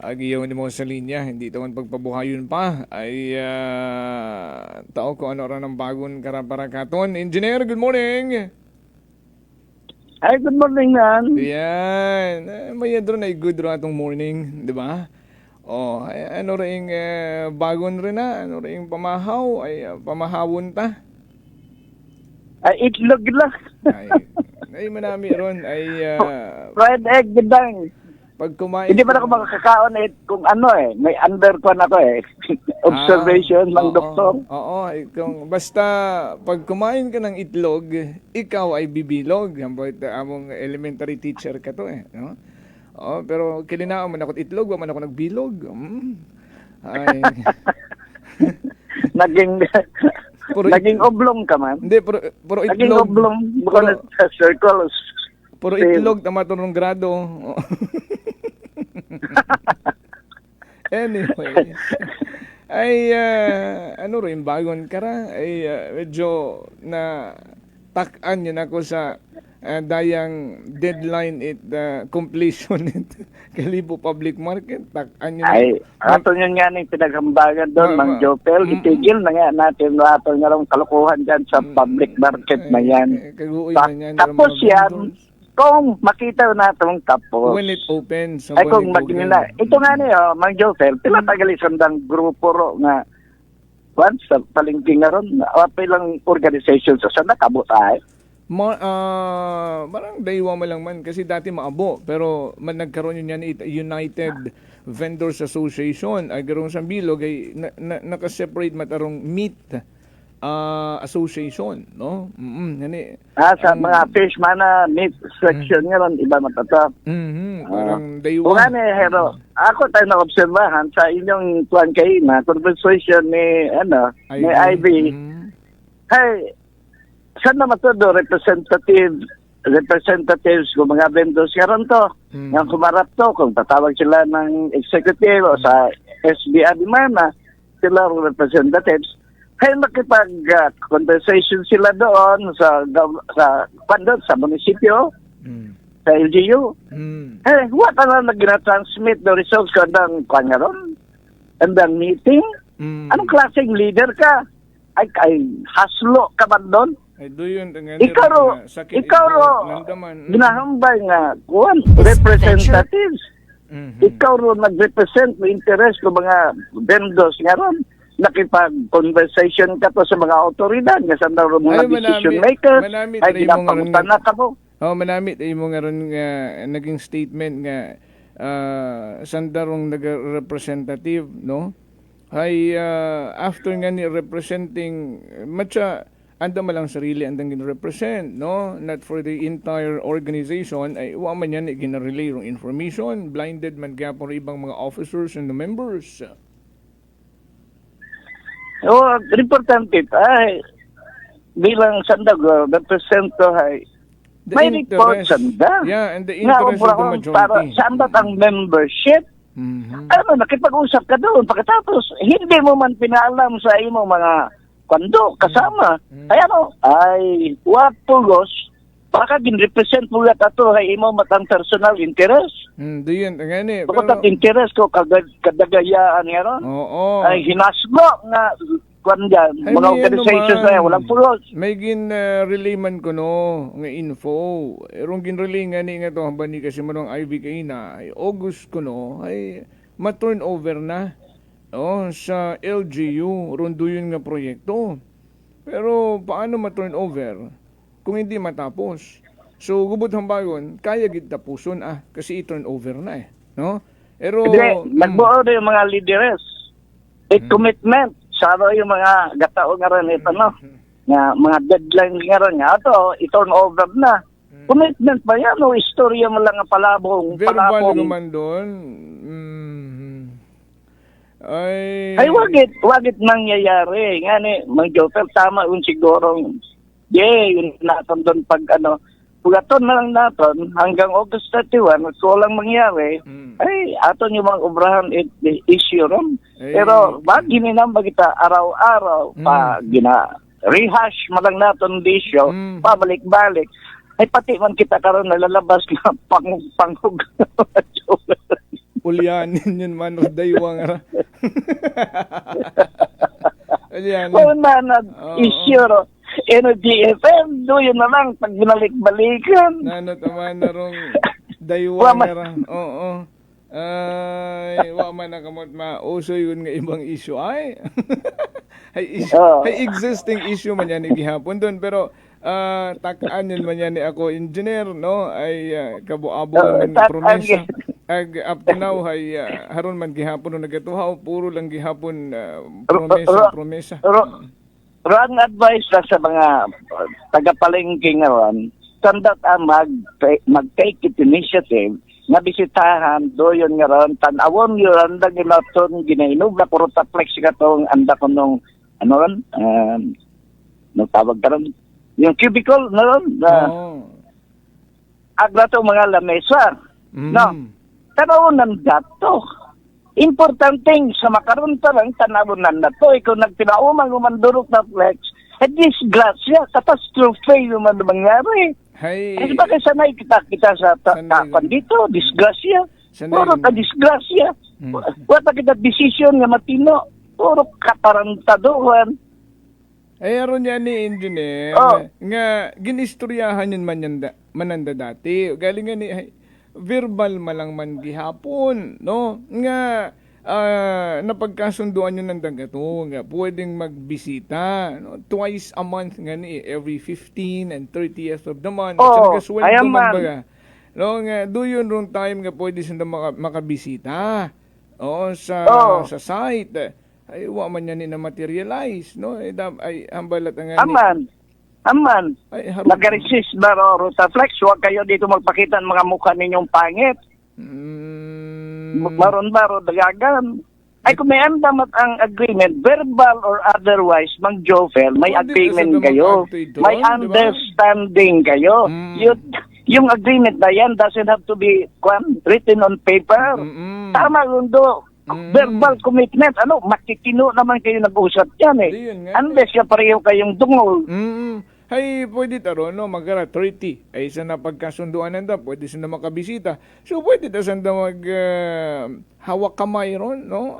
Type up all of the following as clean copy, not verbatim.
Agiyaw ni mo sa linya, hindi taman pagpabuhayon pa, ay tao ko ano rin ang bagong karaparakaton. Engineer, good morning! Ay, good morning, Nan. Yan, may adron ay good rin atong morning, di ba? Oh, ay, ano rin bagon rin na, ano rin pamahaw, ay pamahawon ta. Ay, itlog lang. Ay manami ron, ay Fried egg, gidang. pag kumain. Hindi pa ako makakakaon kung ano may undercon ako Observation ng oo, doktor. Oo, kung basta pag kumain ka ng itlog, ikaw ay bibilog. Among elementary teacher ka to no? Oo, pero kilinao man ako itlog, wa man ako nagbilog. Ay. Naging oblong ka man. Hindi, puro itlog. Naging oblong, bukod sa circle. Puro itlog, tamatunong grado. Anyway, ay ano rin bagon kara ay medyo na takan yun ako sa dayang deadline completion it Kalibo Public Market takan yun Ay, ato yun nga ning pinaghambagan doon, Mang Jopel, itigil na nga natin ato nga lang kalukuhan dyan sa public market na yan. Tapos yan, kung makita natin tapos. When it opens. Ay kung magina. Ito nga niyo, Mang Joseph, pila tagali sandang grupo ro nga once sa palengke nga ron, apa ilang organization sa sana kabot ay. Parang daywa mo lang man kasi dati maabo pero nagkaroon yun yan United Vendors Association ay garong sa bilog ay naka-separate matarong meat association, no? Sa mga fish mana meat section nga ron, iba matata. Parang daywa. Kung ano, Hero, ako tayo na-obserbahan sa inyong tuwan kayo na conversation ni Ivy. Hey, saan naman to representatives kung mga vendors nga ron to. Nga kumarap to, kung tatawag sila ng executive o sa SBA di mana, sila representatives. Kaya makipag-conversation sila doon sa munisipyo, sa LGU. Eh, what na nag-transmit the results ka ng kanyaron? And the meeting? Anong klaseng leader ka? Ay haslo ka ba doon? Ay, do yun. Ikaw ginahambay nga, representatives. Ikaw ro nag-represent mo interest ng mga vendors nga ron. Nakipag-conversation ka to sa mga otoridad nga sa mga decision makers ay ginapamutan na ka mo. Manamit ay mo nga ron nga naging statement nga sandarong nag-representative, no? Ay after nga ni representing matcha anda man lang sarili andang gin-represent, no? Not for the entire organization ay wa man yan gina-relay yung information, blinded man gyapon ibang mga officers and the members. Importante ay bilang sandag represento ay may report sanda. Yeah, and the interest of the majority. Para saan ang membership? Nakipag-usap ka doon. Pagkatapos, hindi mo man pinaalam sa imo mga kwando kasama. Kaya ay wapugos, baka gin-represent mo lang ato ay imo matang personal interest. Diyan, ngani. Pagkat interest ko kadagayaan nga ron. Oo. Ay hinasgo nga kwan dyan, mga organizations na yan, walang pulot. May gin-relay man ko nga info. Erong gin-relay nga ni nga to, hamba ni kasi manong Ivy kayo na, ay August ko ay ma-turn over na sa LGU, rondo yun nga proyekto. Pero paano ma-turn over kung hindi matapos? So, gubot hambagon, kaya gid tapuson kasi i-turn over na no? Pero nagbuo na yung mga leaders. Commitment sa yung mga gatao nga rin ito, nga mga deadline nga rin nga ito, i-turn over na. Commitment ba yan o istorya mo lang ang palabong? Verbal naman doon. Ay wagit nangyayari. Nga ni, Mang Jopel, tama yun siguro. Yun natin doon pag pugaton na lang natin hanggang August 31, at walang mangyari, ay aton yung mga obrahan issue ron. Pero bakit gininamba kita araw-araw pa rehash malang natin the issue, pabalik-balik, ay pati man kita karon nalalabas na pangug. ulyanin yun man o daywang ra. Ayan. Kung issue ro, GFM, doon na lang, pag binalik-balikan. Nano taman na rong daywang ra. Oo. Ay, wa man na kamot mauso yun nga ibang issue ay. Hay existing issue man yan gihapon doon pero takaan yun man yan ni ako engineer no ay kabo-abo man nga promesa ag up to now hay haron man gihapon no nagatuhaw puro lang gihapon promesa. Run advice lang sa mga taga-palengke ngayon, sandat mag-take it initiative nga bisitahan doyon nga ron tan-awon yun anda gilaton ginainog na puro taplex ka tong anda ko nung ano ron nung tawag ka ron yung cubicle na ron agla to mga lamesa no tanawon ng dato importanteng sa makaroon pa lang tanawon na to ikaw nagtinaumang umandurok na flex disgrasya catastrophe yung mangyari. Hay. Kasi bakit sanay kita sa tapan dito, disgrasya. Puro ka disgrasya. Wala kita desisyon nga matino. Puro katarantaduhan. Ay, aron yan ni engineer. Nga, ginistoryahan yun mananda dati. Galing nga ni, verbal malang man gihapon. No? Nga, napagkasunduan nyo ng dagato nga pwedeng magbisita no? Twice a month nga ni every 15 and 30th of the month ayan man baga. No, nga do yun rong time nga pwede sila makabisita sa site ay wa man yan na materialize no ay hambalat nga ni aman nag-resist ba Rotaflex huwag kayo dito magpakita ng mga mukha ninyong pangit maron-baro dagagan. Ay kung may andamat ang agreement, verbal or otherwise, mag-Jofel, may agreement kayo. May understanding kayo. Yung agreement na yan doesn't have to be written on paper. Tama yun do. Verbal commitment. Makikino naman kayo nag-usap yan eh. Unless ka pareho kayong dungol. Hay, pwede taro, no, magkara 30. Ay, isa na pagkasunduan nanda, pwede sila makabisita. So, pwede ta sanda hawak kamay ron, no?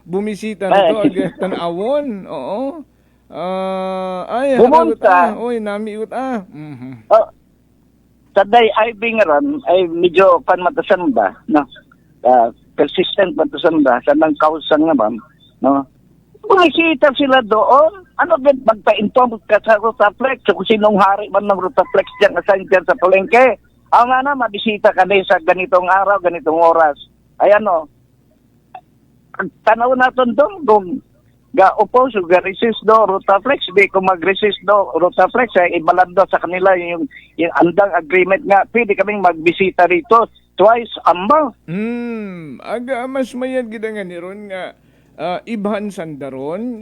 Bumisita na to, tanawon, oo. Ay, bumunta. Uy, namiut Taday, ay bingaran, ay medyo panmatasan ba, no? Persistent matasan ba, sanang kausang naman, no? Bumisita sila doon. Ano ba magpa-inform ka sa Rotaflex? Kung sinong hari man ng Rotaflex dyan assigned dyan sa palengke. Nga na, mabisita ka na sa ganitong araw, ganitong oras. Ayan o. Tanaw natin doon. Ga-oppose, ga-resist do Rotaflex. Di kung mag-resist do Rotaflex, ay ibalando sa kanila yung andang agreement nga. Pwede kaming magbisita rito twice a month. Mas mayad gida nga ni Ron nga. Ibhan sandaron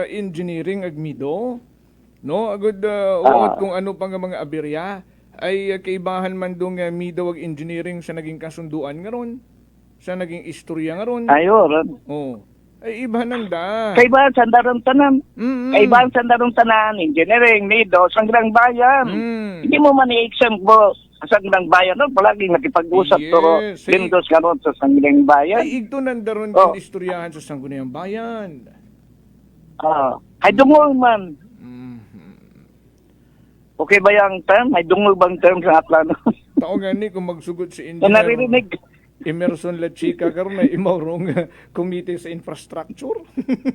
engineering agmido no agud uot kung ano pang mga aberya ay kaibahan man dong mido ag engineering sa naging kasunduan ngaron sa naging istorya ngaron ayon ay ibhan nanda kaibahan sandaron tanan kaibahan sandaron tanan engineering mido sanggrang bayan hindi mo man i-exempt mo sanggrang bayan no palagi nakipag-usap to Windows karon sa sanggrang bayan ay igto nandaron din istoryahan sa sanggunayang bayan ay dungol man okay ba yung term ay dungol bang term sa atlano tao gani kung magsugot si engineer naririnig Emerson La Chica karon na imawrong committee sa infrastructure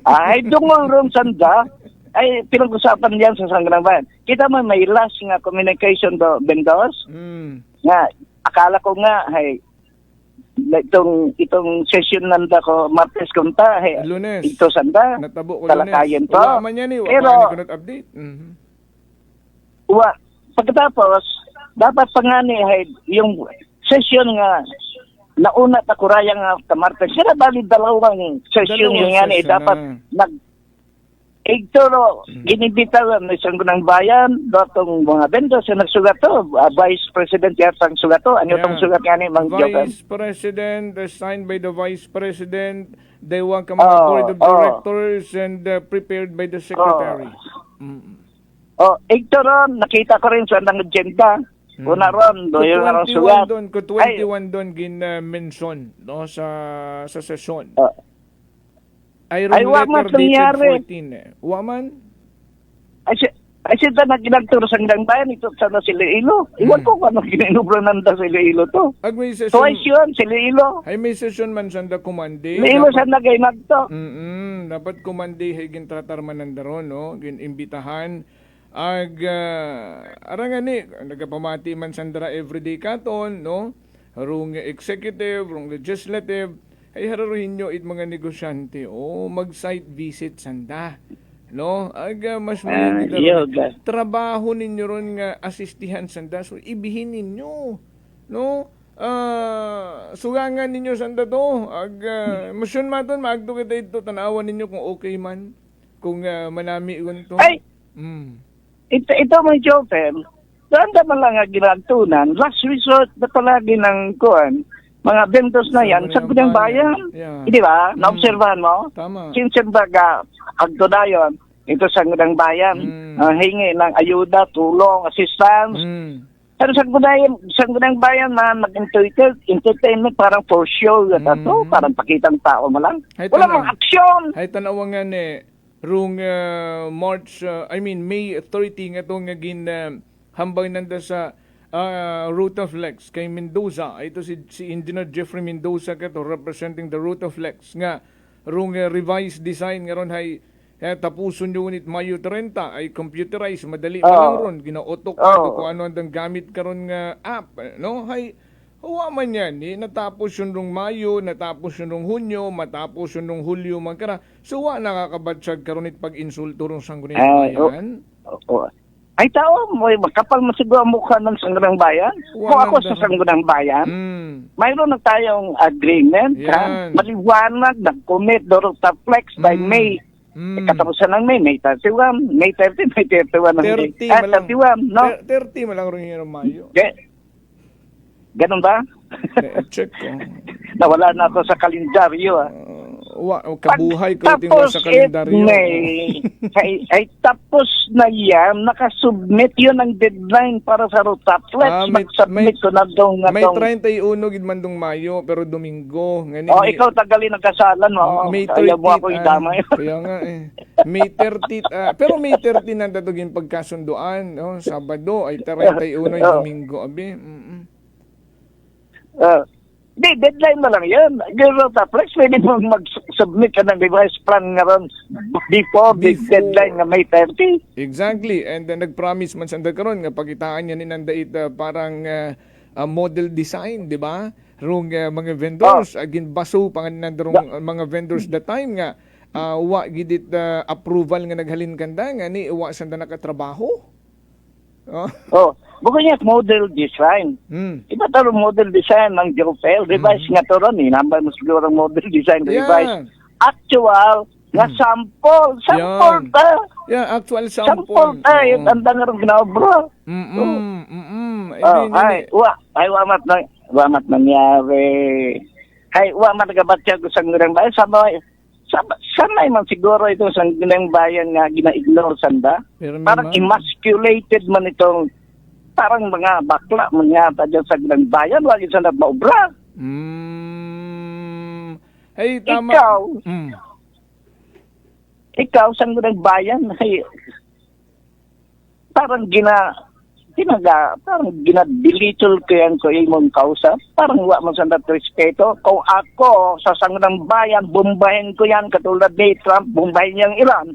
ay dungol ron sanda ay pinag-usapan diyan sa sanggrang bayan. Kita mo may last nga communication do Bendos. Nga akala ko nga ay itong session nanda ko Martes kunta Lunes. Ito sanda. Natabo ko Lunes. Wala man yan pero ni update. Pagkatapos dapat pangani yung session nga nauna ta kuraya nga Martes. Sila bali dalawang session nga ni dapat Igtoro, ginibitaw ng isang gunang bayan, dotong mga vendors na nagsugat to, Vice President yata ang sugat to. Ano itong sugat nga ni Mang Jokan? Vice President, signed by the Vice President, Daywang ka mga Board of Directors, and prepared by the Secretary. Igtoro, nakita ko rin sa nang agenda, Una ron, doon yung arang sugat. Ko 21 doon gin-mention no sa sesyon. Ay, Iron wa man letter dated nangyari. 14 Waman? Ay, siya na ginagturo sa Gandang Bayan, ito sana si Iloilo. Iwan ko kung ano ginainubranan da sa Iloilo to. Ag may Twice session. yun, si Iloilo. Ay may session man sanda kumande. Iloilo sa nagaynag to. Dapat kumande hay gin tratar man nandaron no, gin imbitahan ag arangan ni nagapamati man sandara everyday katon no. Rung executive, rung legislative ay hararuhin nyo it mga negosyante mag-site visit sanda. No? Aga mas trabaho ninyo ron nga asistihan sanda. So ibihin ninyo. No? Sugangan ninyo sanda to. Masyon maton maagdo kita ito tanawan ninyo kung okay man. Kung manami to. Ay! Ito mo Jopen. Doon naman lang nga ginagtunan. Last resort na palagi ng kuan. Mga vendors na yan, sa Gudang Bayan. Yeah. Di ba? Naobserbahan mo? Tama. Sinsimbaga, agto na yun. Ito sa Gudang Bayan. Hingi ng ayuda, tulong, assistance. Pero sa Gudang Bayan na nag-entertainment parang for show. Parang pakitang tao mo lang. Wala mang aksyon. Ay tanawangan rung May 30 nga itong hambang nanda sa Rutaflex kay Mendoza. Ito si Engineer Jeffrey Mendoza kato representing the Rutaflex nga rung revised design nga ron hay tapuson unit Mayo 30 ay computerized madali lang ron ginautok kung ano ang gamit karon nga app no hay huwa man yan natapos yun rung Mayo, natapos yun rung Hunyo, matapos yun rung Hulyo magkara so wa nakakabatsag karon it pag insulto rung Sangguniang Bayan. Ay tao, makapal mo siguro ang mukha ng Sangguniang Bayan. Kung ako sa Sangguniang Bayan, mayroon na tayong agreement. Maliwanag, nag-commit, Rutaflex by May. Katapusan ng May 31, May 30, May 31. 31, no? 30 malang rin yung Mayo. Ganun ba? Check ko. Nawala na ako sa kalendaryo. Kabuhay ko tingnan sa kalendaryo. Ay tapos na yan, nakasubmit yun ang deadline para sa Rutaflex. Mag-submit ko na doon. May 31 gidmandong Mayo, pero Domingo. Ikaw tagali nagkasalan mo. May 30. Ayaw mo ako idamay. Kaya nga May 30. Pero May 30 na datugin pagkasunduan. Sabado ay 31 yung Domingo. Abi. Deadline mo lang yan. Rutaflex, pwede mo mag-submit ka ng revised plan nga ron before the deadline nga May 30. Exactly. And nag-promise man sanda karon nga pagitaan niya ni nandait parang model design, di ba? Rung mga vendors, agin baso pang nandarong mga vendors that time nga wa gidit approval nga naghalin kanda nga ni wa sanda nakatrabaho. Bukod niya, model design. Iba taro model design ng Jopel. Revise nga to ron. Number mo siguro ang model design. Revise. Actual, nga sample. Sample ta. Yeah, actual sample. Sample ta. Yung tanda nga rin ginawa, bro. Wamat nangyari. Wamat nagabatya ko sa ngurang bayan. Sanay man siguro ito sa ngurang bayan nga gina-ignore sanda. Parang emasculated man itong parang mga bakla manyata dyan sa Gandang Bayan, wag isa na maubra. Hey, tama. Ikaw sa Gandang Bayan, parang ginadilitol ko yan ko imong kausap. Parang wa man sa respeto. Kung ako sa Sangguniang Bayan, bombahin ko yan katulad ni Trump, bombahin niyang Iran.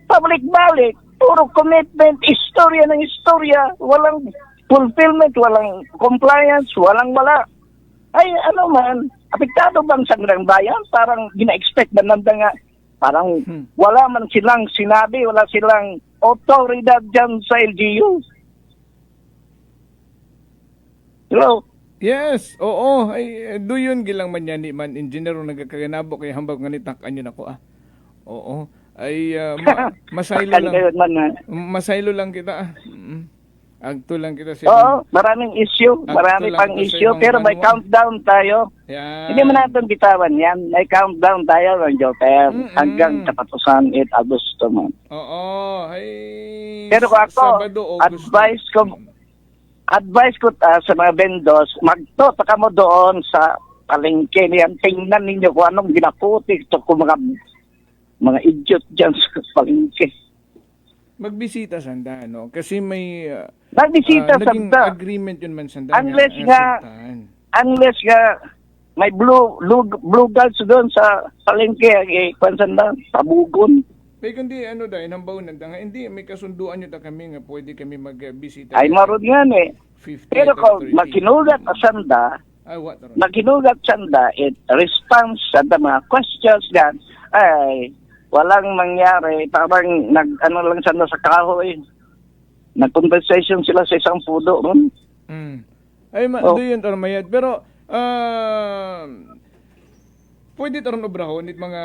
Pabalik-balik. Puro commitment, istorya ng istorya, walang fulfillment, walang compliance, walang wala. Ay, ano man, apektado bang sa Sangguniang Bayan? Parang gina-expect na nanda nga, parang wala man silang sinabi, wala silang otoridad dyan sa LGU. Hello? Yes, oo. Ay, doon gilang man yan, man, engineer, nagkakaganabo kay hambag nga nitakan yun ako, Oo. Ay masaylo lang. Masaylo lang kita. Agto lang kita Oo, maraming issue, marami lang pang ito sa issue, ibang pero may ano, countdown tayo. Yan. Hindi mo natin bitawan yan. May countdown tayo, Joper, hanggang katapusan 8 Agosto man. Oo. Ay, Pero kung ako, Sabado, August. advice ko sa mga vendors, magtotaka mo doon sa palengke niyan. Tingnan ninyo kung anong ginaputik to kung mga idiot dyan sa palengke. Magbisita sanda, no? Kasi may Nagbisita naging sa agreement yun man sanda. Unless nga, unless nga may blue guards doon sa palengke, pansanda, tabugon. May kundi ano dahil hambaw na nga, hindi, may kasunduan nyo ta kami nga pwede kami magbisita. Ay, maroon yan eh. 50 Pero to kung 30. makinugat asanda, Ay, what? naginugat sanda, it response sa mga questions yan, ay, walang mangyari. Parang ano lang sanda sa kahoy. Nag-conversation sila sa isang pudo ron. Ay, Oh. doon taron mayad. Pero, pwede taron obrahon it mga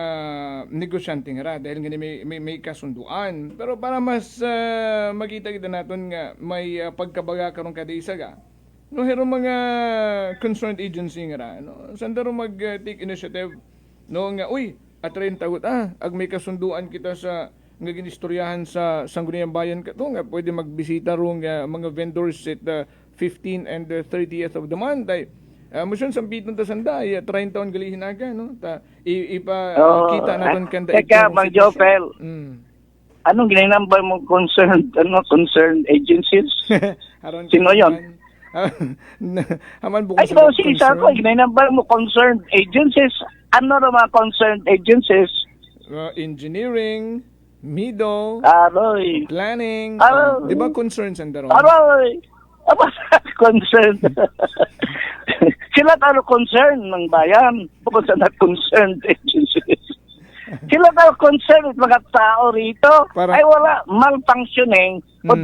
negosyante nga ra dahil nga may kasunduan. Pero para mas makita kita natin nga may pagkabaga karon kada isa ga. No, hero mga concerned agency nga ra, no? Sanda ro mag-take initiative no nga uy, at rin tagot ag may kasunduan kita sa nga ginistoryahan sa Sangguniang Bayan kato nga pwede magbisita ro nga mga vendors at 15 and 30th of the month ay musyon sampiton ta sanda ay 30 taon gali hinaga no ta kita naton kanda Teka, Mang Jopel, anong ginanambay mo concerned agencies? Sino yun? Haman Ay, ito si isa ko, ginanambay mo concerned agencies. Ano na mga concerned agencies? Engineering, MIDO, Aroy. planning, Aroy. di ba concerns ang daron? Aroy. Apa concerned? Sila talo concerned ng bayan. Bukod sa concerned agencies. Sila talo concerned mga tao rito. Para- Ay wala, malfunctioning. O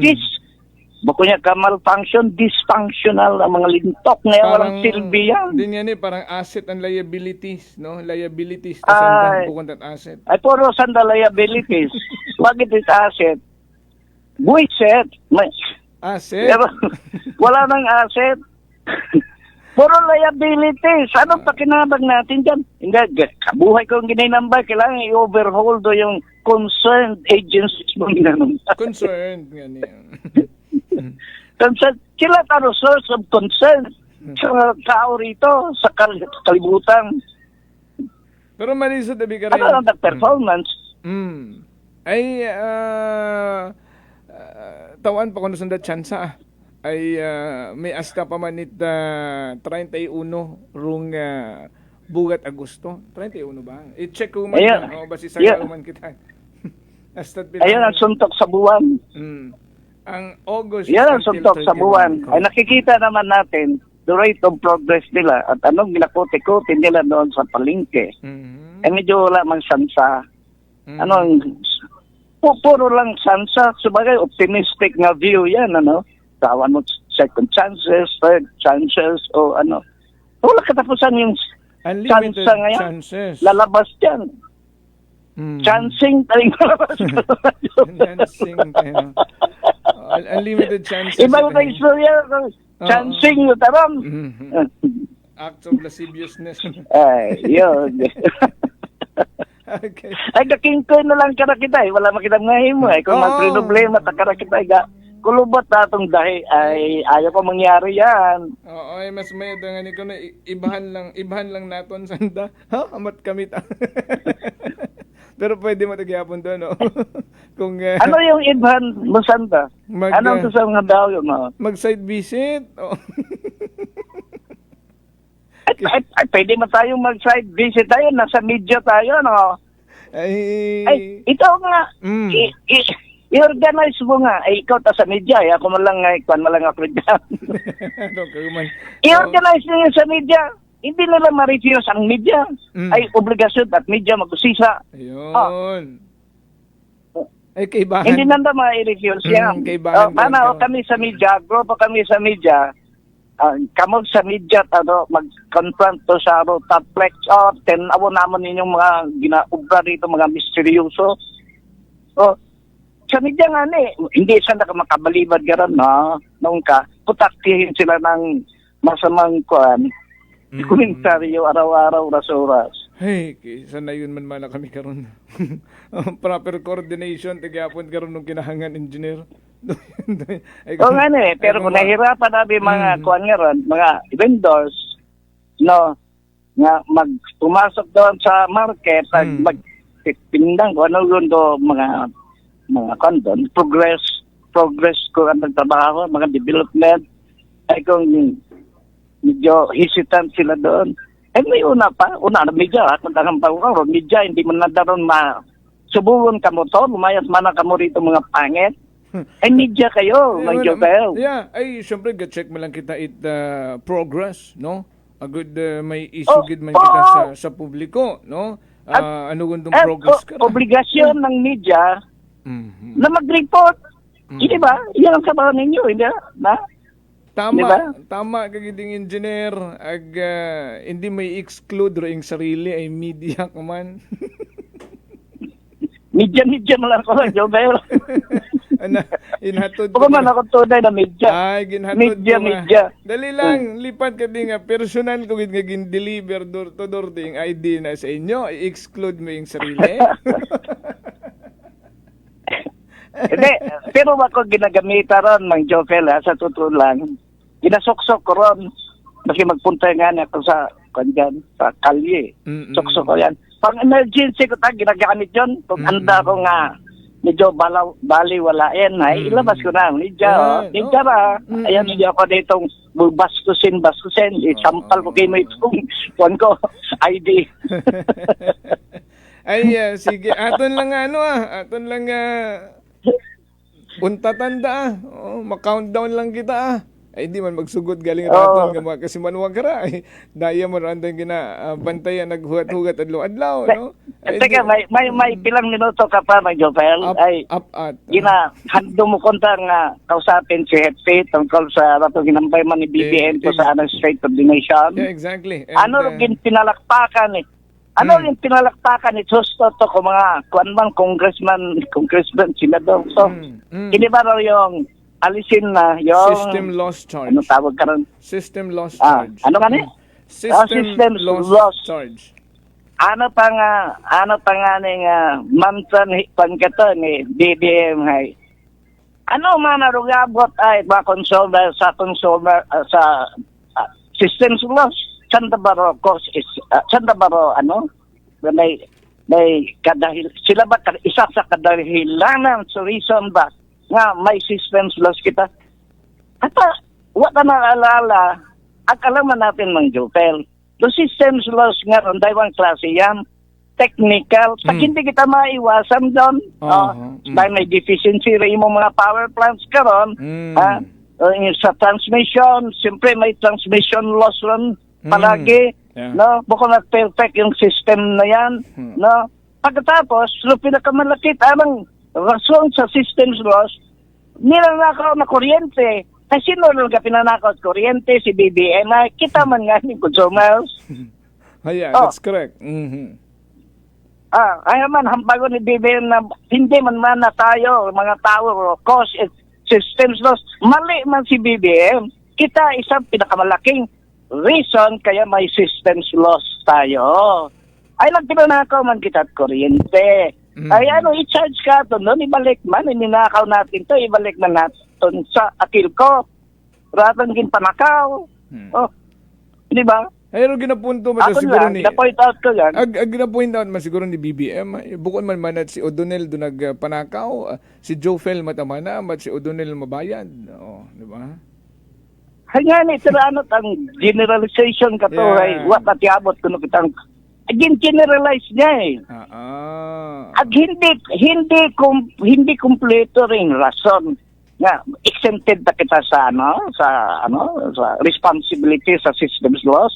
bukod niya ka malfunction, dysfunctional ang mga lintok ngayon. Walang silbi yan. Din yan parang asset and liabilities, no? Liabilities ta sandang bukod at asset. Ay puro sanda liabilities. Wag ito asset. Buiset. Asset? Pero wala nang asset. Puro liabilities. Anong pakinabang natin dyan? Hindi, kabuhay ko ang ginanambay. Kailangan i-overhaul do yung concerned agencies mo ginanambay. Concerned nga niya. Concerned. Sila taro source of concern sa tao rito, sa kalibutan. Pero mali sa tabi ka rin. Ano ang performance? Ay, tawan pa ko na sanda tsansa ay may asta pa man it 31 rung bugat Agosto. 31 ba? I-check ko man. Ayun. O, basi sa man kita. Ayun ang suntok sa buwan. Ang August. Yan ang until suntok sa 31. buwan. Ay nakikita naman natin the rate of progress nila at anong ginakote-kote nila doon sa palengke. Eh medyo wala mang sansa. Anong puro lang sansa. Subagay optimistic na view yan, ano? Tawan mo second chances, third chances, o ano. Wala katapusan yung Unlimited sansa ngayon. chances. Lalabas yan. Chancing, taling lalabas. Chancing. Unlimited chances. Ibang na istorya. Chancing yung tarang. Acts of lasciviousness. Ay, yun. Okay. Ay, kakingkoy na lang ka na kita eh. Wala makitang ngayon mo eh. Kung magpinoblema, taka na kita eh. Kulubot na itong dahi ay ayaw ko mangyari yan. Oo, ay mas may dangan ko na ibahan lang naton sanda. Ha? Amat kami ta. Pero pwede mo tagyapon doon, no? Kung Ano yung ibhan mo sanda? Anong sa mga daw yun mo? Mag-site visit. Oh. Ay, pwede mo tayong mag-site visit tayo. Nasa media tayo, no? Ay, ito nga. I-organize mo nga. Ay, ikaw ta sa media. Ay, ako malang ako dyan. I-organize nyo yun sa media. Hindi nila ma-refuse ang media. Ay, obligasyon at media mag-usisa. Ayun. Ay, kaibahan. Hindi nanda ma-refuse yan. Mana kami sa media, grupo kami sa media, kamog sa media, mag-confront to sa top flex, tenawo naman ninyong mga ginaubra dito, mga misteryoso. Sa media nga hindi siya nakamakabaliban ka rin, no? noong ka, putaktihin sila ng masamang kuan, komentaryo araw-araw, oras-oras. Hey, sana yun man kami karon. Proper coordination, tigyapon karon nung kinahangan engineer. Oo nga pero kung nahirapan namin mga kuan nga ron, mga vendors, no, nga pumasok doon sa market, magpindang kung ano yun do, mga kuan doon, progress ko ang nagtrabaho, mga development, ay kung medyo hesitant sila doon. Eh may una na medya, kung tangang pagkakaroon, medya, hindi mo na daron subukan ka mo to, lumayas man ka mo rito mga pangit. Ay medya kayo, medyo kayo. Yeah, ay syempre check mo lang kita progress, no? Agud may isugid man kita sa publiko, no? Ano gundong progress ka? Obligasyon ng media na mag-report. Hindi ba? Iyan ang sabahan ninyo, hindi ba? Tama kagiding engineer hindi may exclude ring sarili ay media ko man. Media mo lang ko lang, Jobel. Inhatod ko man ako tunay na media. Ay, ginhatod media. Dali lang, lipat ka din nga. Personal ko nga gin-deliver door to door ding ID na sa inyo. I-exclude mo yung sarili. Hindi, pero ako ginagamita ron, Mang Jobel, sa totoo lang. Ginasuksok ko ron. Kasi magpunta nga na ako sa kalye. Suksok ko yan. Pang emergency ko ginagamit yun. Kung anda ko nga medyo baliwalain, ay ilabas ko na. Nidya ra. Ayan, hindi ako ditong bastusin. Isampal ko kayo mo itong kuwan ko, ID. Ay, sige. Aton lang unta tanda ma-countdown lang kita ay di man magsugod galing raton nga kasi manuwag ka ra ay daya mo randan bantayan naghugat-hugat adlaw no. Teka, may pilang minuto ka pa, Mang Jopel. Hando mo konta nga kausapin si Hepe tungkol sa rato ginampay man ni BBM ko sa anong State of the Nation. Yeah, exactly. Ano rin pinalakpakan yung pinalakpakan ni Justo to kung mga kuanman congressman senador. So, hindi ba yung alisin na yung system loss charge. Ano tawag ka ron? System loss charge. Ano ka ni? System loss charge. Ano pa nga ni mantan pangkato ni BBM hay. Ano man narugabot ay ba consumer sa systems loss. Santa Baro may kadahil sila ba isa sa kadahilanan sa reason ba nga may systems loss kita at wala na alala akalaman natin Mang Jopel the systems loss nga ron daywang klase yan technical sa hindi kita maiwasan doon dahil may deficiency rin mo mga power plants karon sa transmission siyempre may transmission loss ron palagi no bukod na perfect yung system na yan no pagkatapos pinakamalaki anong rason sa systems loss nilalakaw na kuryente ay sino lang ka pinanakaw at kuryente si BBM ay kita man nga ni consumers that's correct ay man hampago ni BBM na hindi man na tayo mga tao cause systems loss mali man si BBM kita isang pinakamalaking reason kaya may systems loss tayo. Ay nagpinanakaw man kita at kuryente. Ay i-charge ka ito noon, ibalik man, ininakaw natin to, ibalik man natin sa akil ko. Ratang ginpanakaw. Di ba? Ay, ginapunto mo siguro ni... Na-point out ko yan. Gina-point out man siguro ni BBM. Bukod man at si O'Donnell doon nagpanakaw, si Jofel matamana, at si O'Donnell mabayad. Di ba? Hay nga ni, ano ang generalization ka to, ay wat at yabot kuno kitang again generalize niya At hindi kumpleto ring rason nga exempted na kita sa responsibility sa systems loss.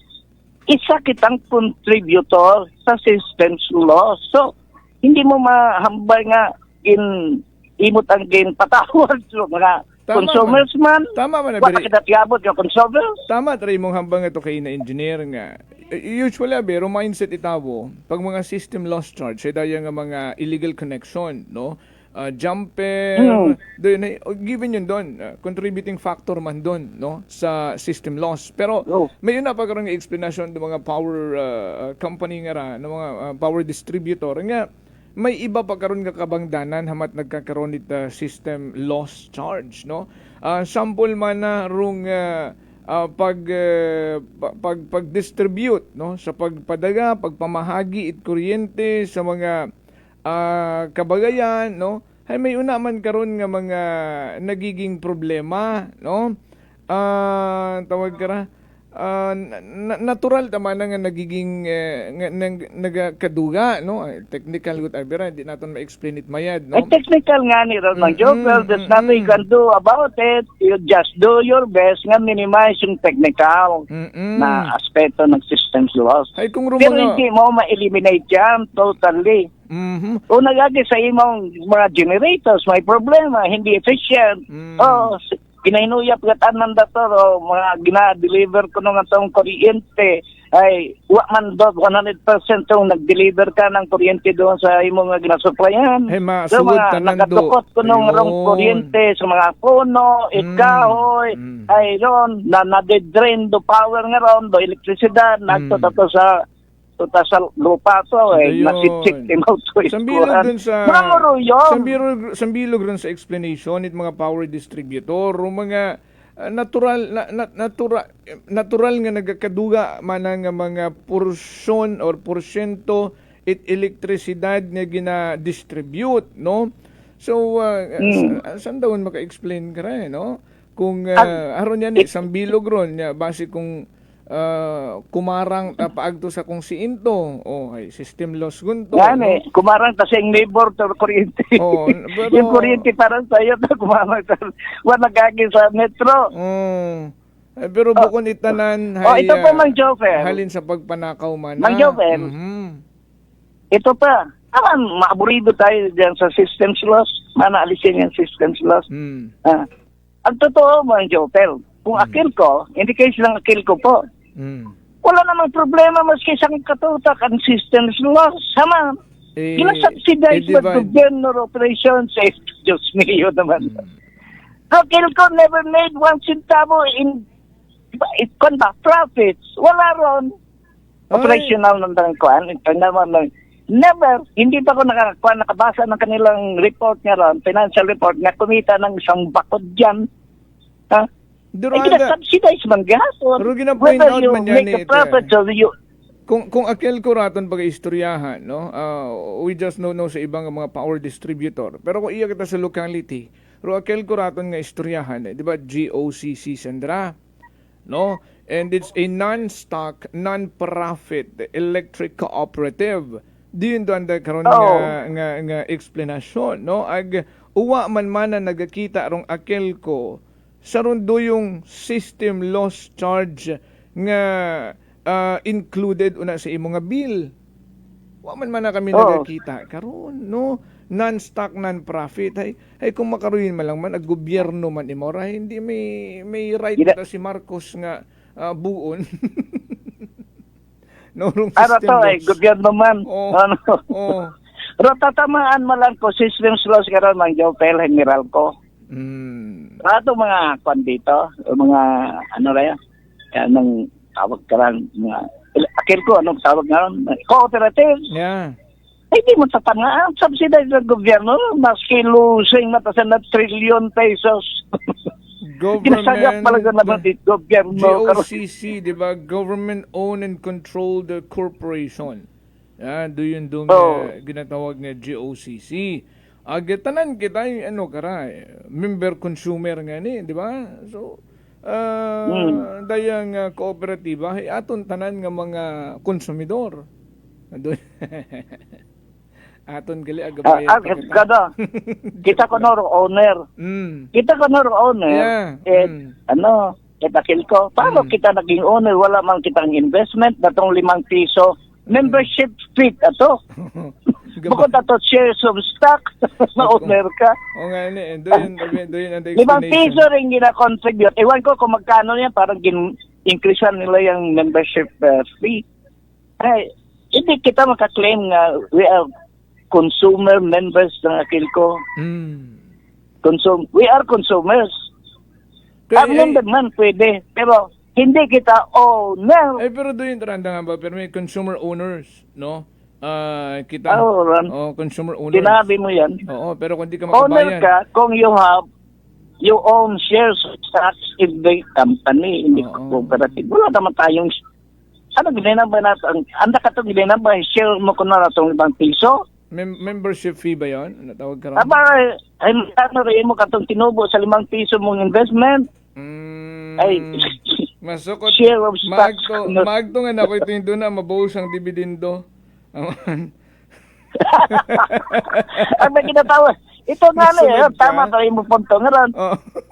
Isa kitang contributor sa systems loss. So, hindi mo mahambay nga imot ang patawad so, mga consumers man. Tama man. Wala kita tiyabot yung consumers. Tama, try mong hambang ito kay na engineer nga. Usually, pero mindset itabo, pag mga system loss charge, dahil nga mga illegal connection, no? jumper, doon, given yun doon, contributing factor man doon, no, sa system loss. Pero may yun na pagkaroon ng explanation ng mga power company nga ra, ng mga power distributor nga, may iba pagkaroon nga kabangdanan hamat nagkakaroon it system loss charge, no. Sample man na rung pag-distribute, no, sa pagpadaga, pagpamahagi it kuryente sa mga kabagayan, no, ay may una man karon nga mga nagiging problema, no. Tawag kara natural tama na nga nagiging nagakaduga, no. Technical good abira, di naton ma-explain it mayad, no. Technical nga ni Ronald Joker, there's nothing you can do about it. You just do your best nga minimize yung technical na aspeto ng systems loss. Ay, kung Pero hindi mo ma-eliminate yan totally. Kung nagagi sa imong mga generators, may problema, hindi efficient. Pinahinuyap gatan ng dator, mga gina-deliver ko nung atong kuryente, ay wa man do 100% yung nag-deliver ka ng kuryente doon sa imong nga ginasuplayan. Hey, so mga nakadukot ko nung rong kuryente sa mga puno, ikahoy, ay ron, na-drain do power nga ron, do elektrisidad, nagtotato sa lupa to, nasitsik timaw to. Sambilog dun sa sambilog rin sa explanation it mga power distributor, mga natural nga nagakaduga man nga mga porsyon or porsyento it elektrisidad nga gina-distribute, no. So saan daw maka-explain ka no kung aron yan sambilog ron base kung kumarang paagto sa kung siinto ay system loss gunto. Yan kumarang kasi yung neighbor to kuryente. Pero, yung kuryente parang sa'yo na kumarang wala nagagin sa metro. Pero bukod itanan ito po Mang Jofer. Halin sa pagpanakaw man. Mang Jofer. Ito pa. Maaburido tayo dyan sa systems loss. Alisin yung systems loss. Ang totoo Mang Jofer, kung akil ko, hindi kayo silang akil ko po. Wala namang problema maski isang katutak ang systems loss. Sama. Gina-subsidize by gobyerno operations. Diyos mio naman. Akil ko never made 1 centavo in profits. Wala ron. Operational ng kuan. Never. Hindi pa ko nakabasa ng kanilang report nga ron, financial report, na kumita ng isang bakod dyan. Gina-subsidize man gahapon. Pero gina-point out man yan kung akil ko raton pag-istoryahan, no? We just know sa ibang mga power distributor. Pero kung iya kita sa locality, pero akil ko raton nga istoryahan, di ba? GOCC Sandra, no? And it's a non-stock, non-profit electric cooperative. Diyon doon karon nga explanation, no? Ag uwa man na nagakita rong akil ko sa rundo yung system loss charge nga included una sa imo nga bill. Wa man na kami nagakita karon, no. Non-stock, non-profit. Ay kung makaruhin man lang man ag gobyerno man imo ra, hindi may right ta si Marcos nga buon. No, system loss. Gobyerno man. Pero tatamaan mo lang ko systems loss karon Mang Joel General ko. Ato mga kwan dito, mga anong tawag karan, mga akil ko, anong tawag nga cooperative. Hindi mo tatangaan, subsidize ng gobyerno, maski losing matasan na trillion pesos. Ginasagap pala naman dito, gobyerno. GOCC, di ba? Government Owned and Controlled Corporation. Doon ginatawag nga GOCC. Tanan kita member consumer nga ni, di ba? So dayang kooperatiba aton tanan nga mga konsumidor. Aton gali agabayan. Kita ko no owner. Kita ko no owner. Kitakil ko. Paano kita naging owner? Wala man kitang investment natong 5 piso. Membership fee ato. Bukod ato shares of stock, ma-owner ka. O nga ni, doon ang explanation. 5 piso rin gina-contribute. Ewan ko kung magkano yan, parang increasean nila yung membership fee. Ay, hindi kita makaklaim nga we are consumer members ng Akilco. We are consumers. Ang member man pwede, pero hindi kita owner. Pero doon yung taranda nga ba? Pero may consumer owners, no? Kita. Consumer owners. Sinabi mo yan. Oo, pero kung di ka Owner makabayan. ka kung you own shares of stocks in the company, in the cooperative. Wala naman tayong, ginanaba natin? Anda ka itong ginanaba, share mo ko na itong 5 piso? Membership fee ba yun? Ano tawag ka rin? Aba, ano rin mo ka itong tinubo sa 5 piso mong investment? Ay, masukot. share of stocks. Magto nga na ko ito yung doon na mabawas ang dividendo. Ang ginatawa, ito nga na tama tayo mo punto nga ron.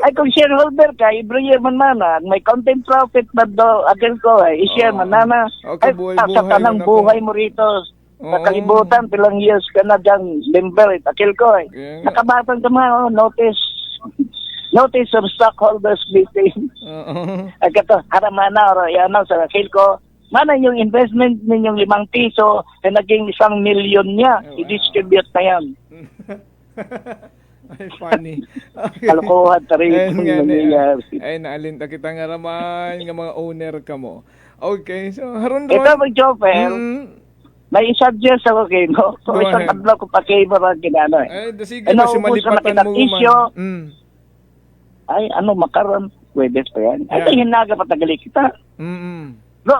Ay, kung shareholder ka, every year man na, may content profit na do, Akilco, i-share man na. Ay, sa tanang buhay mo rito, sa kalibutan, pilang years ka na dyan, member, Akilco, nakabatang ka mga, notice of stockholders meeting. Ay, kato, haramana, or yan sa Akilco, mana yung investment ninyong 5 piso na naging 1 million niya, i-distribute na yan. Ay, funny. Kalokohan ta rin kung nangyayari. Ay, naalinta kita nga raman nga mga owner ka mo. Okay, so haron ron. Ito mag-jobber, may suggest ako kayo, no? Kung isang adlaw ko pa kayo marang ginano. Ay, sige na si malipatan mo man. Ay, makaroon, pwede pa yan. Ay, hinaga patagali kita. No,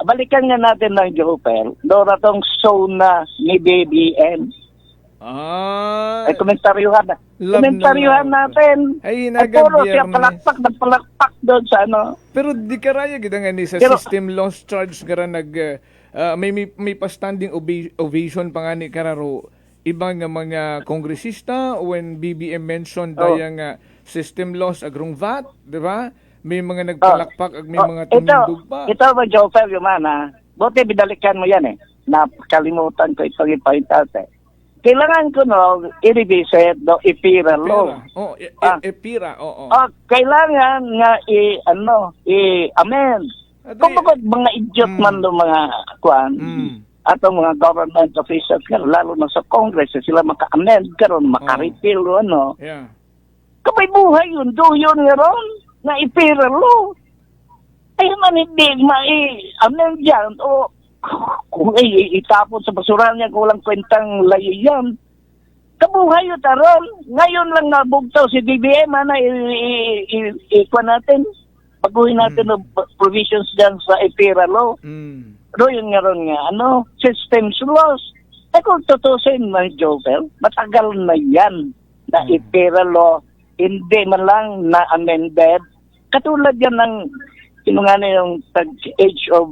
balikan nga natin ng Jopel. Doon atong show na ni BBM. Ay, komentaryuhan na. Komentaryuhan natin. Ay, puro siya palakpak doon sa ano. Pero di karaya gida nga ni sa system loss charge gara may pa-standing ovation pa nga ni kararo ibang nga mga kongresista when BBM mentioned daya nga system loss agrong VAT, di ba? May mga nagpalakpak at may mga tumindog pa. Ito ba, Jopel, yung mana? Buti bidalikan mo yan Napakalimutan ko itong i-point out Kailangan ko i-revisit IPIRA law. IPIRA, oo. Kailangan nga i-amend. Kung bakit mga idiot man mga kuan, atong mga government officials, lalo na sa Congress, sila maka-amend karon, maka-repeal Yeah. Kapay buhay yun, do yun nga ron. Na IPIRA law. Ay man hindi amend yan o kung itapon sa basurahan niya kung walang kwentang layiyan. Kabuhay yun taron. Ngayon lang nabugtaw si BBM ikuha natin. Baguhin natin ng provisions dyan sa IPIRA law. Pero yun nga ron nga, systems laws. Kung tutusin na Joker, matagal na yan na IPIRA law. Hindi man lang na-amended. Katulad yan ng, yung age of,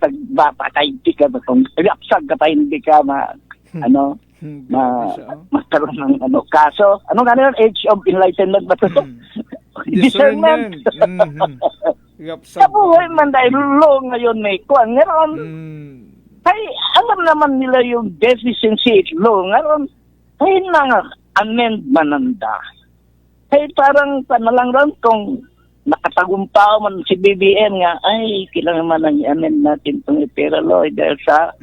tag-bata ka, hindi ka ba kung, apsag ka pa, hindi ka magkaroon ng kaso. Age of enlightenment ba ito? Discernment. Kabuhay man dahil law ngayon may kuwan. Ngayon, ay, alam naman nila yung deficiency law. Ngayon, ay amend mananda. Ay parang panalang ron kung nakatagumpaw man si BBM nga, ay kailangan man ang i-amend natin itong IPIRA law dahil sa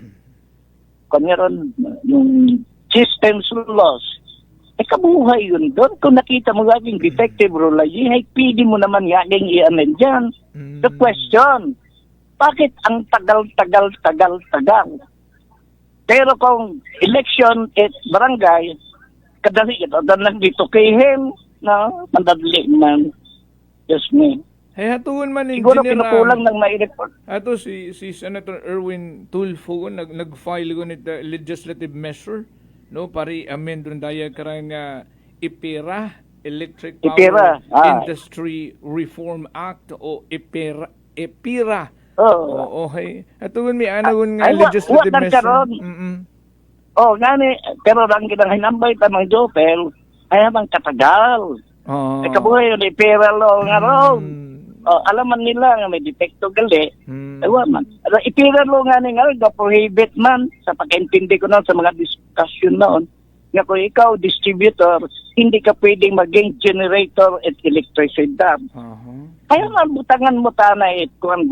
kanyaron yung systems laws. Kabuhay yun doon. Kung nakita mo gaging defective rule, ay pwede mo naman gaging i-amend dyan. The question, bakit ang tagal? Pero kung election at barangay, kadali ito, dan dito kay him, mandadali man. Just me. Hey, hatuon man siguro pinukulang ng mai-report. Ato si Senator Erwin Tulfo nag-file ko nito legislative measure para i-amend ron daya karang IPIRA, Electric Power Industry Reform Act o IPIRA. Okay. Hatuon mi anawon nga legislative measure. Pero lang kitang hinambay tamang Jopel ay habang katagal. Kabuhay yun, IPIRA law nga ron. Alaman nila nga may depekto gali. Ewan man. IPIRA law nga nga prohibit man sa pagkaintindi ko sa mga discussion noon. Nga kung ikaw, distributor, hindi ka pwedeng maging generator at electricity. Kaya man, butangan mo tanay kuwan.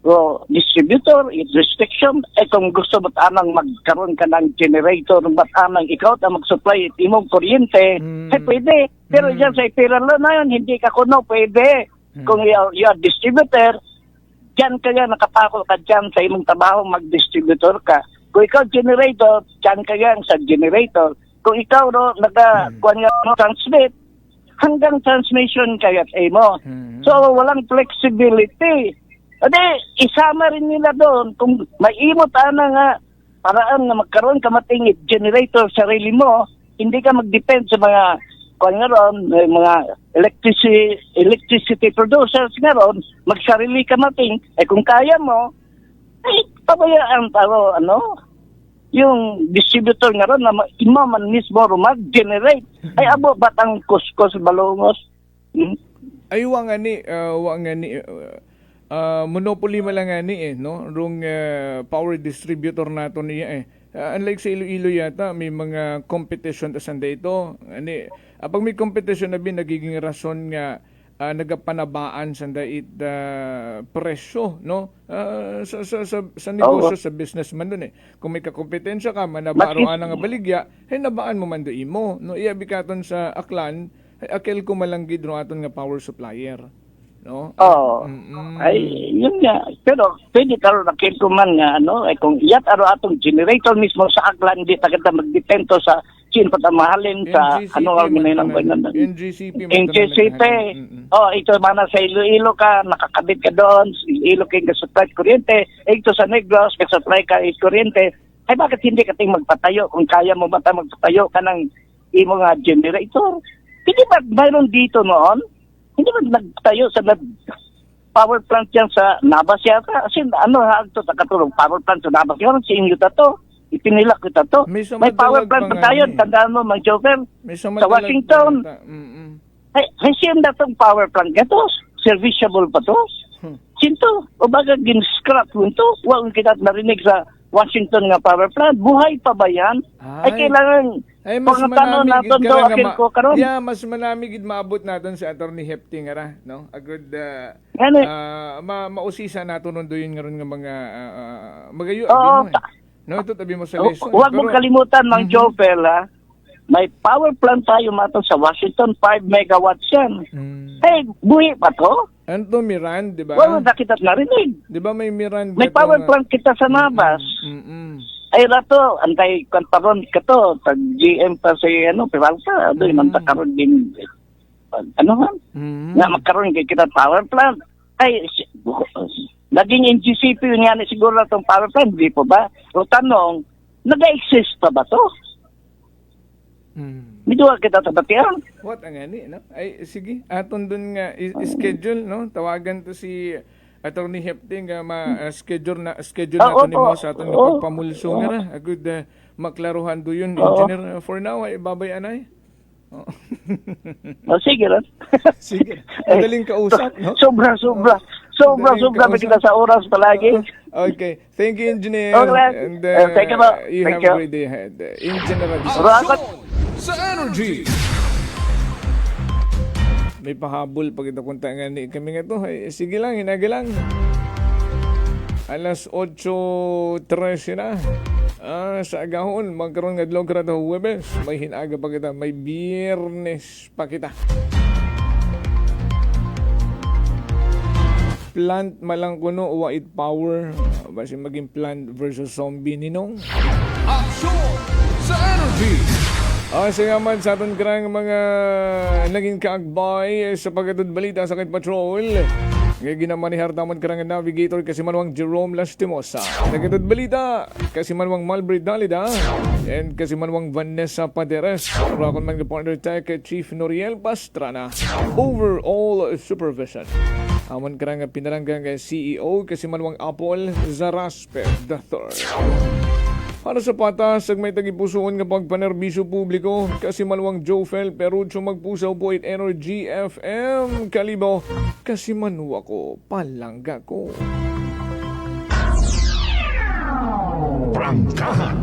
o distributor, restriction, kung gusto ba't anang magkaroon ka ng generator, ba't anang ikaw na mag-supply imong kuryente, ay pwede. Pero dyan sa ipiran na yun, hindi ka kuno pwede. Kung you're distributor, dyan ka nga, nakapako ka dyan sa imong trabaho, mag-distributor ka. Kung ikaw generator, dyan ka nga sa generator. Kung ikaw kuwan nga transmit, hanggang transmission kaya mo. So, walang flexibility. Ade, isama rin nila doon. Kung may imot nga, paraan na magkaroon ka matingit generator sarili mo, hindi ka mag-depend sa mga mga electricity producers nga ron, magsarili ka mating, kung kaya mo, pabayaan taro, yung distributor nga ron na imaman mismo mag-generate. Ay abo batang kuskos balongos. Ay wa nga ni monopoly man lang nga no rong power distributor nato niya unlike sa Iloilo yata may mga competition ta sanda ito pag may competition na nagiging rason nga nagapanabaan sanda presyo no sa negosyo sa businessman dun kung may kakompetensya ka manabaroan nga baligya nabaan mo man do imo no iabikaton sa aklan akel ko malanggid no aton nga power supplier no ay yun nga pero pwede karon nakil ko man nga kung iyat aro atong generator mismo sa aklan di ta kada magdependo sa sin patamahalin sa NGCP ito mana sa Iloilo ka nakakabit ka doon Iloilo kay supply kuryente ito sa Negros ka supply ka kuryente ay bakit hindi ka ting magpatayo kung kaya mo ba magpatayo ka ng imo nga generator hindi ba mayroon dito noon hindi ba nagtayo sa power plant yan sa Navas yata? Kasi ito katulong power plant sa Navas yun, sa inyo to. Ipinilak kita to. May power plant pa tayo, tandaan mo, Mang Joker. Sa Washington. Ay siyang datong power plant ito. Serviceable pa to. Sinto, o baga gin-scrap mo ito. Huwag kita narinig sa Washington nga power plant. Buhay pa ba yan? Ay kailangan mas manami gid mas manami gid maabot naton si Attorney Hefting ara no a good mausisa naton nun doon nga ron nga mga magayo no ito tabi mo sa lesson huwag mong kalimutan Mang Jopel may power plant tayo mato sa Washington 5 megawatts yan buhay pa to Anto Miran di ba wala na kita narinig di ba may Miran may power plant kita sa Navas ay rato antay kantaron kato tag GM pa si Peralta doy man ta karon din nga magkaroon kay kita power plant ay naging NGCP nga ni siguro tong power plant di po ba o tanong nag-exist pa ba to Midwa kita tabatian what ang ani no ay sige aton dun nga schedule no tawagan to si Attorney Hefting schedule nato ni mo sa aton nga pagpamulso nga na agud maklaruhan do yun engineer for now ay babay anay sige lang sige madaling kausap no sobra ba kita sa oras palagi okay thank you engineer and thank you you have a great day ahead engineer sa energy may pahabol pag ito kunta nga ni kami nga to sige lang hinagi lang alas 8:13 na sa agahon magkaroon nga dlog ra daw Huwebes may hinaga pa kita may Biyernes pa kita plant malang kuno white power basi maging plant versus zombie ninong action sa energy salamat sa aton karang mga naging kaagbay sa pagkatod balita sa Sakit Patrol. Ngayon ginamanihar tamad karang navigator kasi manwang Jerome Lastimosa. Nagkatod balita kasi manwang Malbrid Dalida and kasi manwang Vanessa Paderes. Rakon man partner tayo kay Chief Noriel Pastrana. Overall supervision. Amon karang pinalanggang kay CEO kasi manwang Apple Zaraspe III. Para sa patas, may tagipusoon nga pagpanerbisyo publiko kasi manwang Jofel Perucho magpusaw po it Energy FM Kalibo kasi manwa ko palangga ko. Prangkahan